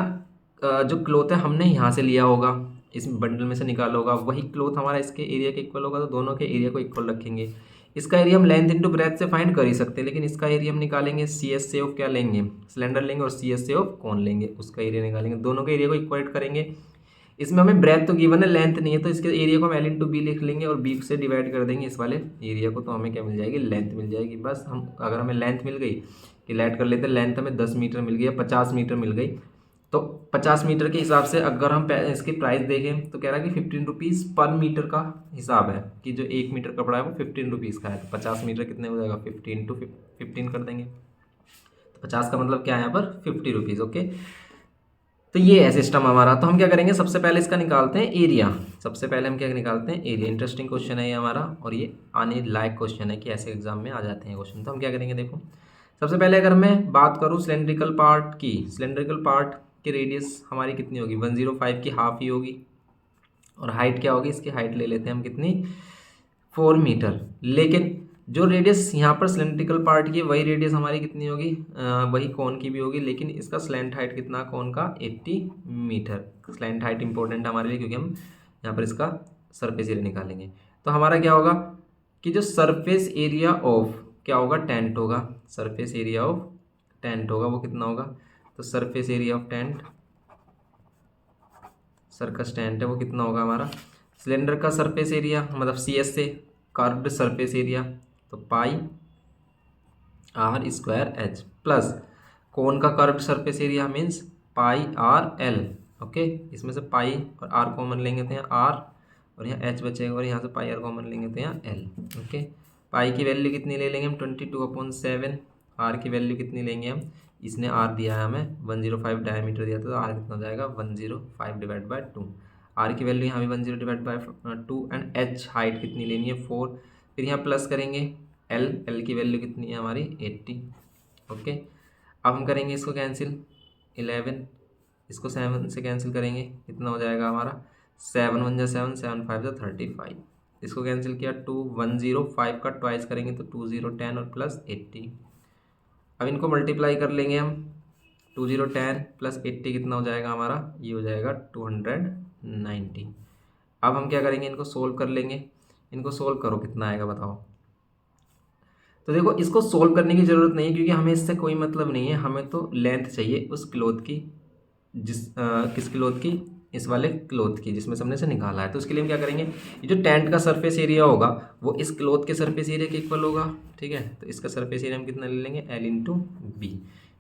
जो क्लॉथ है हमने यहाँ से लिया होगा, इस बंडल में से निकाला होगा, वही क्लॉथ हमारा इसके एरिया के इक्वल होगा, तो दोनों के एरिया को इक्वल रखेंगे। इसका एरिया हम लेंथ इंटू ब्रेथ से फाइंड कर ही सकते हैं, लेकिन इसका एरिया हम निकालेंगे सी एस से ऑफ क्या लेंगे, सिलेंडर लेंगे, और सी एस से ऑफ कौन लेंगे, उसका एरिया निकालेंगे, दोनों के एरिया को इक्वेट करेंगे। इसमें हमें ब्रेथ तो गिवन है, लेंथ नहीं है, तो इसके एरिया को हम एल इंटू बी लिख लेंगे और बी से डिवाइड कर देंगे इस वाले एरिया को, तो हमें क्या मिल जाएगी, लेंथ मिल जाएगी। बस हम अगर हमें लेंथ मिल गई, कि लेट कर लेते हैं, लेंथ हमें 10 मीटर मिल गई या 50 मीटर मिल गई, तो 50 मीटर के हिसाब से अगर हम इसकी प्राइस देखें तो कह रहा है कि 15 रुपीज़ पर मीटर का हिसाब है, कि जो 1 मीटर कपड़ा है वो 15 रुपीज़ का है, तो 50 मीटर कितने हो जाएगा, 15 × 15 कर देंगे, तो 50 का मतलब क्या है यहाँ पर, 50 रुपीज़, ओके। तो ये है सिस्टम हमारा। तो हम क्या करेंगे, सबसे पहले इसका निकालते हैं एरिया, सबसे पहले हम क्या निकालते हैं, एरिया। इंटरेस्टिंग क्वेश्चन है ये हमारा, और ये आने लायक क्वेश्चन है कि ऐसे एग्जाम में आ जाते हैं क्वेश्चन। तो हम क्या करेंगे, देखो सबसे पहले अगर मैं बात करूँ सिलेंड्रिकल पार्ट की, सिलेंड्रिकल पार्ट की रेडियस हमारी कितनी होगी, 105 की हाफ ही होगी, और हाइट क्या होगी, इसकी हाइट ले लेते हैं हम कितनी, 4 मीटर। लेकिन जो रेडियस यहाँ पर सिलेंड्रिकल पार्ट की वही रेडियस हमारी कितनी होगी, वही कोन की भी होगी, लेकिन इसका स्लैंट हाइट कितना, कोन का 80 मीटर। स्लैंट हाइट इंपॉर्टेंट है हमारे लिए, क्योंकि हम यहाँ पर इसका सरफेस एरिया निकालेंगे। तो हमारा क्या होगा कि जो सरफेस एरिया ऑफ क्या होगा, टेंट होगा, सरफेस एरिया ऑफ टेंट होगा, वो कितना होगा, तो surface area of tent, circus tent है, वो कितना होगा हमारा, सिलेंडर का सरफेस एरिया मतलब सी एस से कर्व्ड सरफेस एरिया, तो पाई आर स्क्वायर एच, प्लस कोन का कर्व्ड सरफेस एरिया मीन्स पाई आर एल, ओके। इसमें से पाई और आर कॉमन लेंगे तो यहाँ आर, और यहाँ एच बचेगा, और यहाँ से पाई आर कॉमन लेंगे तो यहाँ एल, ओके। पाई की वैल्यू कितनी ले लेंगे हम, 22/7। आर की वैल्यू कितनी लेंगे हम, इसने आर दिया है हमें 105 डायमीटर दिया था, तो आर कितना हो जाएगा 105 डिवाइड बाय 2। आर की वैल्यू यहाँ भी 10 divide by 2, and H height कितनी लेनी है 4, फिर यहाँ प्लस करेंगे एल की वैल्यू कितनी है हमारी 80, ओके। अब हम करेंगे इसको कैंसिल, 11, इसको 7 से कैंसिल करेंगे, कितना हो जाएगा हमारा, 7 1 जा 7, 7 5 जा 35, इसको कैंसिल किया 2, 105 का ट्वाइस करेंगे तो 2010 और प्लस 80। अब इनको मल्टीप्लाई कर लेंगे हम, 2010 प्लस 80 कितना हो जाएगा हमारा, ये हो जाएगा 290। अब हम क्या करेंगे, इनको सोल्व कर लेंगे, इनको सोल्व करो कितना आएगा बताओ। तो देखो इसको सोल्व करने की ज़रूरत नहीं है, क्योंकि हमें इससे कोई मतलब नहीं है, हमें तो लेंथ चाहिए उस क्लॉथ की, किस क्लॉथ की, इस वाले क्लॉथ की जिसमें से हमने से निकाला है। तो उसके लिए हम क्या करेंगे, ये जो टेंट का सरफेस एरिया होगा वो इस क्लॉथ के सरफेस एरिया के इक्वल होगा, ठीक है। तो इसका सरफेस एरिया हम कितना ले लेंगे, एल इंटू बी,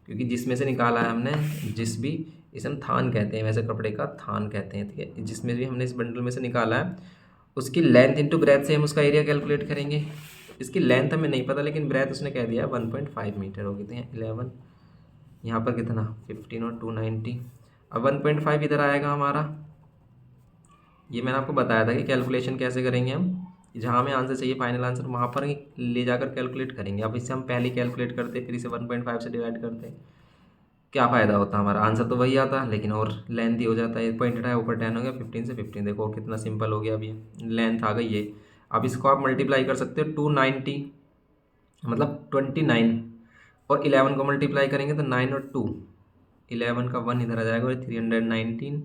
क्योंकि जिसमें से निकाला है हमने, जिस भी, इसे हम थान कहते हैं, वैसे कपड़े का थान कहते हैं, ठीक है। जिसमें भी हमने इस बंडल में से निकाला है उसकी लेंथ इंटू ब्रेथ से हम उसका एरिया कैलकुलेट करेंगे। इसकी लेंथ हमें नहीं पता, लेकिन ब्रेथ उसने कह दिया 1.5 मीटर होगी, तो यहाँ 11, यहाँ पर कितना 15 और 290। अब 1.5 इधर आएगा हमारा, ये मैंने आपको बताया था कि कैलकुलेशन कैसे करेंगे हम, जहाँ हमें आंसर चाहिए फाइनल आंसर वहाँ पर ही ले जाकर कैलकुलेट करेंगे। अब इससे हम पहले कैलकुलेट करते, फिर इसे 1.5 से डिवाइड करते, क्या फ़ायदा होता हमारा, आंसर तो वही आता लेकिन और लेंथ ही हो जाता है। पॉइंट हटाया ऊपर 10 हो गया, 15 से 15, देखो कितना सिंपल हो गया, अभी लेंथ आ गई ये। अब इसको आप मल्टीप्लाई कर सकते हो, 290 मतलब 29, और 11 को मल्टीप्लाई करेंगे तो 9 और 2, 11 का 1 इधर आ जाएगा, और 319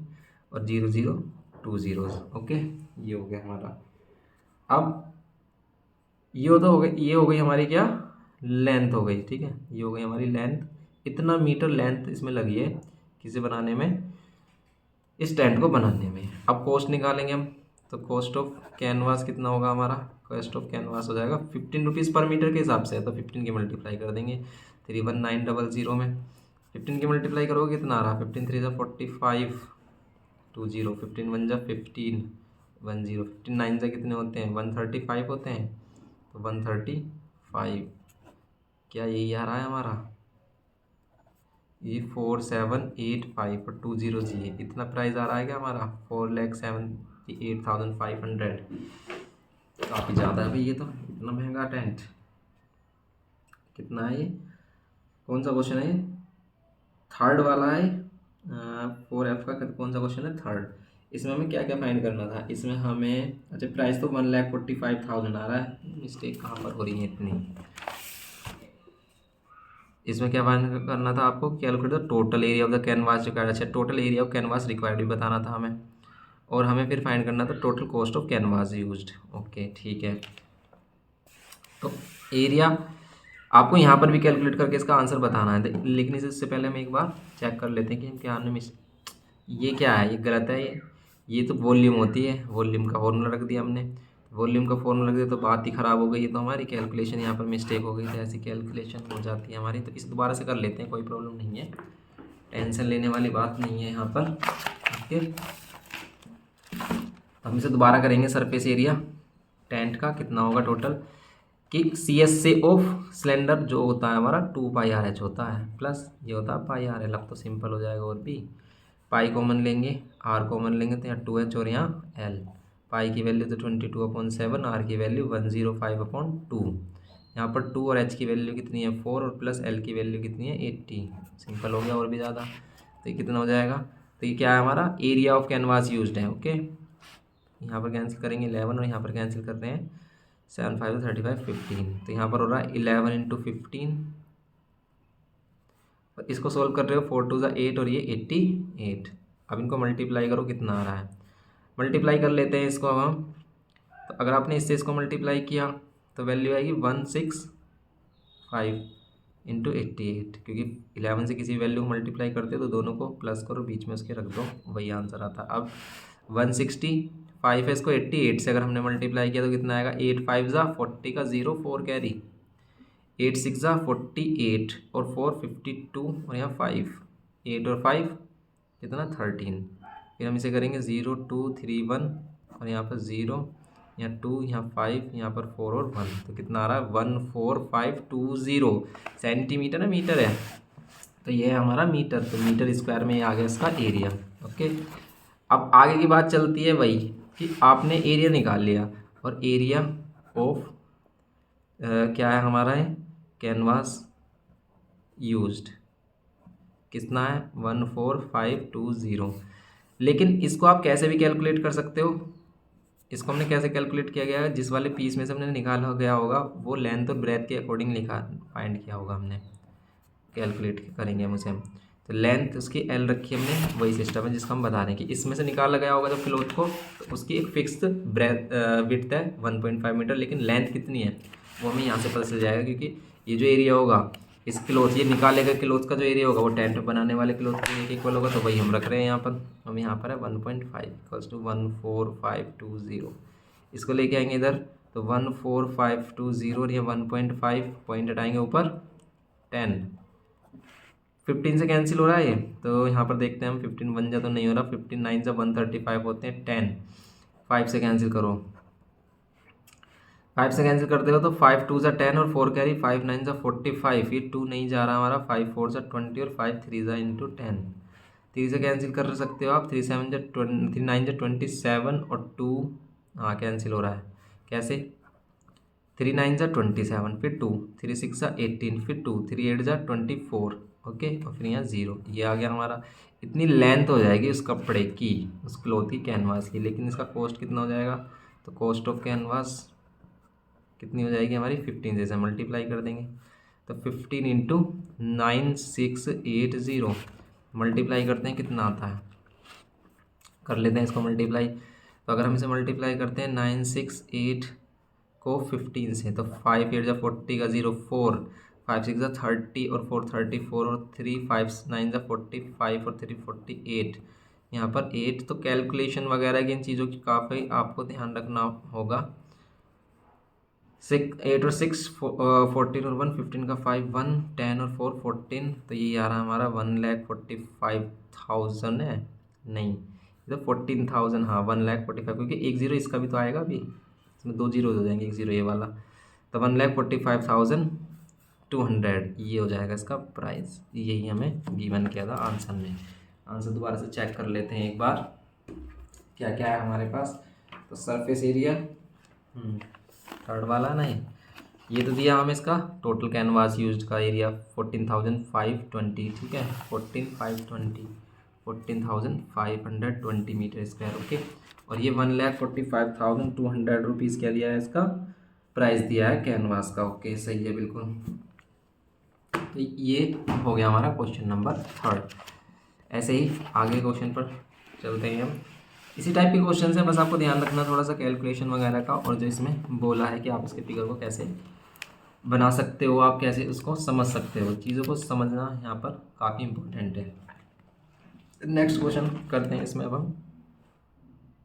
और 0 0 2 zeros, ओके। ये हो गया हमारा। अब ये तो हो गई, ये हो गई हमारी क्या, लेंथ हो गई, ठीक है, ये हो गई हमारी लेंथ। इतना मीटर लेंथ इसमें लगी है किसे बनाने में, इस टेंट को बनाने में। अब कॉस्ट निकालेंगे हम, तो कॉस्ट ऑफ कैनवास कितना होगा हमारा, कॉस्ट ऑफ कैनवास हो जाएगा 15 रुपीज़ पर मीटर के हिसाब से, तो 15 की मल्टीप्लाई कर देंगे 31900 में। 15 की मल्टीप्लाई करोगे कितना आ रहा, 15 3 ज़ा 45 20, 15 1 ज़ा 15 10, 15 9 ज़ा कितने होते हैं 135 होते हैं, तो 135, क्या यही आ रहा है हमारा, ये 4785 और 20 जी है, इतना प्राइस आ रहा है क्या हमारा 4,78,500। काफ़ी ज़्यादा है भाई ये तो, इतना महंगा टेंट। कितना है ये, कौन सा क्वेश्चन है ये, थर्ड वाला है, 4F का कौन सा क्वेश्चन है, थर्ड। इसमें हमें क्या क्या फाइंड करना था, इसमें हमें अच्छा प्राइस तो 1,45,000 आ रहा है, मिस्टेक कहाँ पर हो रही है इतनी। इसमें क्या फाइंड करना था आपको, calculate the total area of the canvas required. अच्छा total area of canvas required भी बताना था हमें, और हमें फिर फाइंड करना था total cost of canvas used. Okay ठीक है, तो एरिया आपको यहाँ पर भी कैलकुलेट करके इसका आंसर बताना है, लेकिन इससे पहले हम एक बार चेक कर लेते हैं कि हम क्या हमने मिस, ये क्या है, ये गलत है, ये तो वॉल्यूम होती है, वॉल्यूम का फॉर्मूला रख दिया हमने, वॉल्यूम का फॉर्मूला रख दिया तो बात ही ख़राब हो गई, ये तो हमारी कैलकुलेशन यहाँ पर मिस्टेक हो गई, तो ऐसी कैलकुलेशन हो जाती है हमारी, तो इस दोबारा से कर लेते हैं, कोई प्रॉब्लम नहीं है, टेंशन लेने वाली बात नहीं है यहाँ पर। ओके, हम इसे दोबारा करेंगे। सरफेस एरिया टेंट का कितना होगा टोटल, कि सी एस से ऑफ सिलेंडर जो होता है हमारा 2πRH होता है, प्लस ये होता है πRL। अब तो सिंपल हो जाएगा, और भी पाई कॉमन लेंगे, आर कॉमन लेंगे तो यहाँ 2H और यहाँ L। पाई की वैल्यू तो 22/7, आर की वैल्यू 105/2, यहाँ पर 2 और H की वैल्यू कितनी है 4, और प्लस L की वैल्यू कितनी है 80। सिंपल हो गया, और भी ज़्यादा, तो ये कितना हो जाएगा, तो ये क्या है हमारा एरिया ऑफ कैनवास यूज्ड है। ओके, यहाँ पर कैंसिल करेंगे 11, और यहाँ पर कैंसिल कर रहे हैं 7 5 35 15, तो यहाँ पर हो रहा है 11 × 15, और इसको सोल्व कर रहे हो 4 2 ज़ा 8, और ये 88। अब इनको मल्टीप्लाई करो, कितना आ रहा है, मल्टीप्लाई कर लेते हैं इसको अब हम। तो अगर आपने इससे इसको मल्टीप्लाई किया तो वैल्यू आएगी 165 × 88, क्योंकि 11 से किसी वैल्यू को मल्टीप्लाई करते हो तो दोनों को प्लस करो, बीच में उसके रख दो, वही आंसर आता है। अब 165 है, इसको 88 से अगर हमने मल्टीप्लाई किया तो कितना आएगा, 8 5 ज़ा 40 का 0 4 कैरी, 8 6 ज़ा 48, और 4 52, और यहाँ 5, 8 और 5 कितना 13। फिर हम इसे करेंगे 0 2 3 1, और यहाँ पर 0, यहाँ 2, यहाँ 5, यहाँ पर 4 और 1, तो कितना आ रहा है 14520 सेंटीमीटर है, मीटर है, तो ये है हमारा मीटर, तो मीटर स्क्वायर में ये आ गया इसका एरिया। ओके, अब आगे की बात चलती है वही कि आपने एरिया निकाल लिया, और एरिया ऑफ क्या है हमारा है कैनवास यूज्ड कितना है 14520, लेकिन इसको आप कैसे भी कैलकुलेट कर सकते हो। इसको हमने कैसे कैलकुलेट किया गया है, जिस वाले पीस में से हमने निकाला गया होगा वो लेंथ और ब्रेथ के अकॉर्डिंग लिखा फाइंड किया होगा हमने, कैलकुलेट करेंगे हम उसे। तो लेंथ उसकी एल रखी हमने, वही सिस्टम है जिसका हम बता रहे हैं कि इसमें से निकाला गया होगा जब क्लॉथ को, तो उसकी एक फिक्स ब्रेथ विड्थ है 1.5 मीटर, लेकिन लेंथ कितनी है वो हमें यहाँ से पता चल जाएगा, क्योंकि ये जो एरिया होगा इस क्लॉथ, ये निकाले गए क्लॉथ का जो एरिया होगा वो टेंट बनाने वाले क्लॉथ के एक इक्वल होगा, तो वही हम रख रहे हैं यहाँ पर। हम यहाँ पर है 1.5 = 14520, इसको लेके आएंगे इधर, तो 14520 और ये 1.5 पॉइंट हटाएंगे ऊपर 10, 15 से कैंसिल हो रहा है ये, तो यहाँ पर देखते हैं हम 15 1 जा तो नहीं हो रहा, 15 9 से 135 होते हैं, 10 5 से कैंसिल करो, 5 से कैंसिल करते हो तो 5 2 ज़ा 10 और 4 कैरी, 5 9 ज़ा 45, ये 2 नहीं जा रहा हमारा, 5 4 ज़ा 20 और 5 3 ज़ा × 10, 3 से कैंसिल कर सकते हो आप, 3 7 ज़ा 3 9 ज़ा 27, और 2 हाँ कैंसिल हो रहा है, कैसे 3 9 ज़ा 27, फिर 2 3 6 ज़ा 18, फिर 2 3 8 ज़ा 24। ओके, और फिर यहाँ 0, ये आ गया हमारा। इतनी लेंथ हो जाएगी उस कपड़े की, उस क्लॉथ की, कैनवास की, लेकिन इसका कॉस्ट कितना हो जाएगा, तो कॉस्ट ऑफ कैनवास कितनी हो जाएगी हमारी 15 से मल्टीप्लाई कर देंगे, तो 15 × 9680 मल्टीप्लाई करते हैं कितना आता है, कर लेते हैं इसको मल्टीप्लाई। तो अगर हम इसे मल्टीप्लाई करते हैं 9680 को 15 से, तो 5 8 जा 40 का 0 4, 5 6 जा 30 और 4 34 और 3 5 9 जा 45 और 3 48। यहाँ पर 8 तो कैलकुलेशन वगैरह की इन चीज़ों की काफ़ी आपको ध्यान रखना होगा। 8 और 6 14 और 1 15 का 5 1 10 और 4 14, तो ये आ रहा हमारा 1,45,000 है, नहीं ये तो 14,000, हाँ 1,45,000, क्योंकि एक जीरो इसका भी तो आएगा अभी, इसमें 2 जीरो हो जाएंगे, एक जीरो ये वाला, तो 1,45,200 ये हो जाएगा इसका प्राइस। यही हमें गिवन किया था आंसर में। आंसर दोबारा से चेक कर लेते हैं एक बार, क्या क्या है हमारे पास। तो सरफेस एरिया थर्ड वाला नहीं, ये तो दिया हमें इसका टोटल कैनवास यूज्ड का एरिया 14,520, ठीक है 14,520 मीटर स्क्वायर, ओके। और ये 1,45,200 रुपीज़ क्या दिया है, इसका प्राइस दिया है कैनवास का, ओके सही है बिल्कुल। तो ये हो गया हमारा क्वेश्चन नंबर 3। ऐसे ही आगे क्वेश्चन पर चलते हैं हम। इसी टाइप के क्वेश्चन है, बस आपको ध्यान रखना थोड़ा सा कैलकुलेशन वगैरह का, और जो इसमें बोला है कि आप इसके फिगर को कैसे बना सकते हो, आप कैसे उसको समझ सकते हो, चीज़ों को समझना यहाँ पर काफ़ी इम्पोर्टेंट है। नेक्स्ट क्वेश्चन करते हैं इसमें अब हम।